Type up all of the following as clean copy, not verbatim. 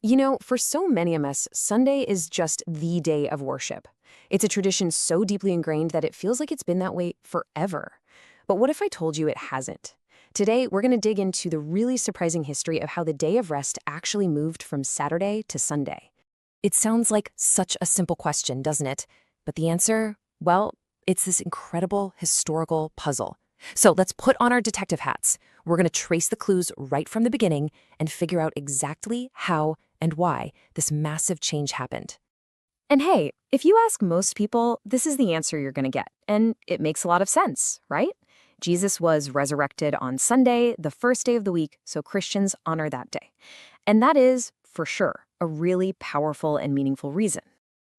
You know, for so many of us, Sunday is just the day of worship. It's a tradition so deeply ingrained that it feels like it's been that way forever. But what if I told you it hasn't? Today, we're going to dig into the really surprising history of how the day of rest actually moved from Saturday to Sunday. It sounds like such a simple question, doesn't it? But the answer, well, it's this incredible historical puzzle. So let's put on our detective hats. We're going to trace the clues right from the beginning and figure out exactly how and why this massive change happened. And hey, if you ask most people, this is the answer you're going to get. And it makes a lot of sense, right? Jesus was resurrected on Sunday, the first day of the week, so Christians honor that day. And that is, for sure, a really powerful and meaningful reason.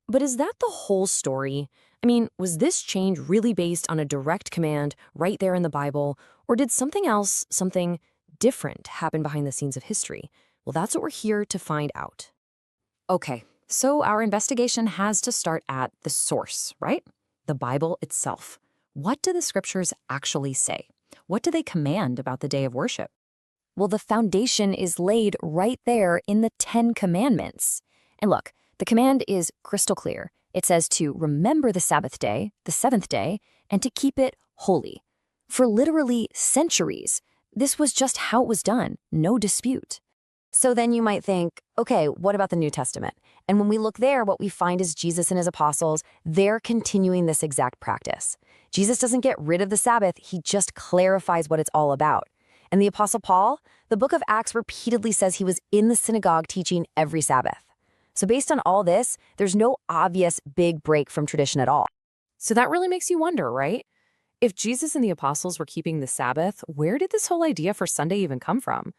But is that the whole story? I mean, was this change really based on a direct command right there in the Bible, or did something else, something different, happen behind the scenes of history? Well, that's what we're here to find out. Okay, so our investigation has to start at the source, right? The Bible itself. What do the scriptures actually say? What do they command about the day of worship? Well, the foundation is laid right there in the 10 Commandments. And look, the command is crystal clear. It says to remember the Sabbath day, the seventh day, and to keep it holy. For literally centuries, this was just how it was done, no dispute. So then you might think, okay, what about the New Testament? And when we look there, what we find is Jesus and his apostles, they're continuing this exact practice. Jesus doesn't get rid of the Sabbath, he just clarifies what it's all about. And the Apostle Paul, the book of Acts repeatedly says he was in the synagogue teaching every Sabbath. So based on all this, there's no obvious big break from tradition at all. So that really makes you wonder, right? If Jesus and the apostles were keeping the Sabbath, where did this whole idea for Sunday even come from?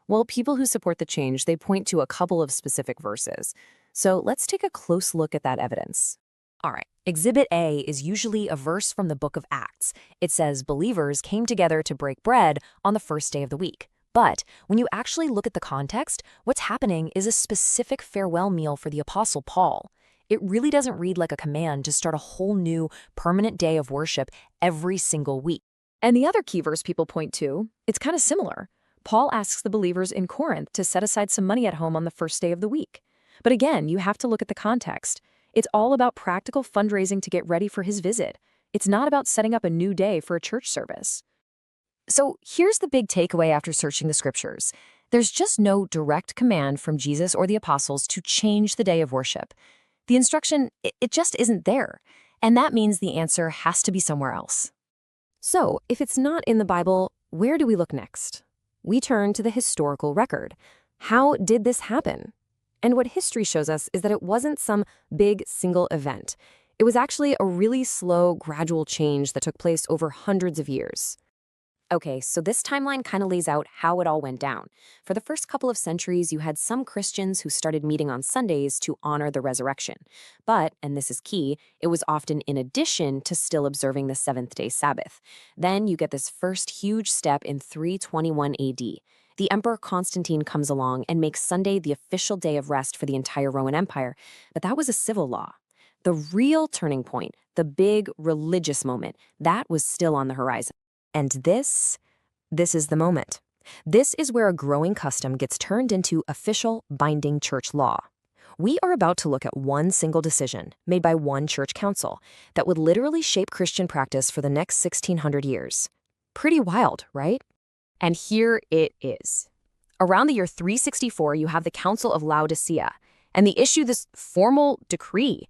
Well, people who support the change, they point to a couple of specific verses. So let's take a close look at that evidence. All right, Exhibit A is usually a verse from the book of Acts. It says believers came together to break bread on the first day of the week. But when you actually look at the context, what's happening is a specific farewell meal for the Apostle Paul. It really doesn't read like a command to start a whole new, permanent day of worship every single week. And the other key verse people point to, it's kind of similar. Paul asks the believers in Corinth to set aside some money at home on the first day of the week. But again, you have to look at the context. It's all about practical fundraising to get ready for his visit. It's not about setting up a new day for a church service. So here's the big takeaway after searching the scriptures. There's just no direct command from Jesus or the apostles to change the day of worship. The instruction, it just isn't there. And that means the answer has to be somewhere else. So if it's not in the Bible, where do we look next? We turn to the historical record. How did this happen? And what history shows us is that it wasn't some big single event. It was actually a really slow, gradual change that took place over hundreds of years. Okay, so this timeline kind of lays out how it all went down. For the first couple of centuries, you had some Christians who started meeting on Sundays to honor the resurrection. But, and this is key, it was often in addition to still observing the seventh-day Sabbath. Then you get this first huge step in 321 AD. The Emperor Constantine comes along and makes Sunday the official day of rest for the entire Roman Empire. But that was a civil law. The real turning point, the big religious moment, that was still on the horizon. And this is the moment. This is where a growing custom gets turned into official, binding church law. We are about to look at one single decision made by one church council that would literally shape Christian practice for the next 1600 years. Pretty wild, right? And here it is. Around the year 364, you have the Council of Laodicea, and they issue this formal decree.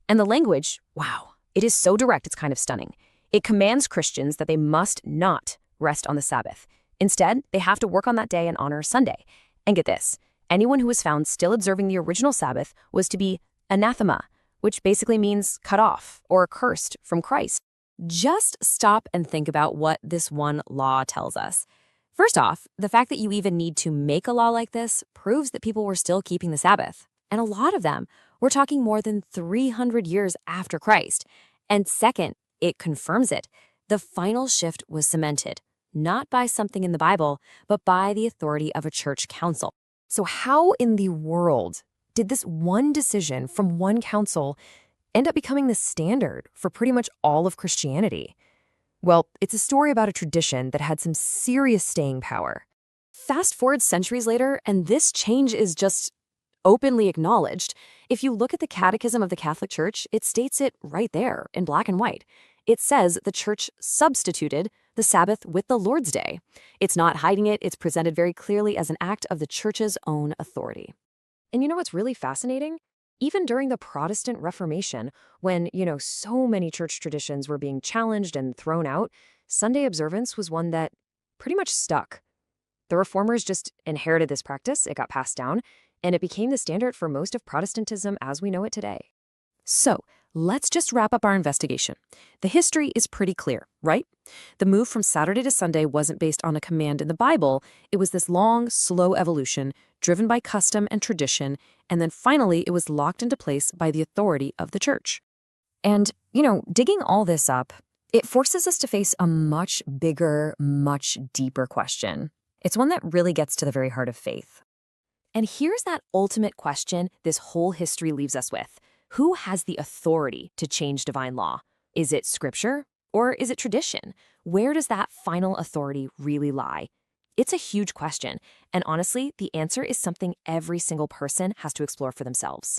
And the language, wow, it is so direct, it's kind of stunning. It commands Christians that they must not rest on the Sabbath. Instead, they have to work on that day and honor Sunday. And get this, anyone who was found still observing the original Sabbath was to be anathema, which basically means cut off or cursed from Christ. Just stop and think about what this one law tells us. First off, the fact that you even need to make a law like this proves that people were still keeping the Sabbath. And a lot of them, we're talking more than 300 years after Christ. And second, it confirms it. The final shift was cemented, not by something in the Bible, but by the authority of a church council. So how in the world did this one decision from one council end up becoming the standard for pretty much all of Christianity? Well, it's a story about a tradition that had some serious staying power. Fast forward centuries later, and this change is just openly acknowledged. If you look at the Catechism of the Catholic Church, it states it right there in black and white. It says the Church substituted the Sabbath with the Lord's Day. It's not hiding it, it's presented very clearly as an act of the Church's own authority. And you know what's really fascinating? Even during the Protestant Reformation, when, so many church traditions were being challenged and thrown out, Sunday observance was one that pretty much stuck. The Reformers just inherited this practice, it got passed down, and it became the standard for most of Protestantism as we know it today. So, let's just wrap up our investigation. The history is pretty clear, right? The move from Saturday to Sunday wasn't based on a command in the Bible. It was this long, slow evolution driven by custom and tradition, and then finally it was locked into place by the authority of the church. And, digging all this up, it forces us to face a much bigger, much deeper question. It's one that really gets to the very heart of faith. And here's that ultimate question this whole history leaves us with. Who has the authority to change divine law? Is it scripture or is it tradition? Where does that final authority really lie? It's a huge question, and honestly, the answer is something every single person has to explore for themselves.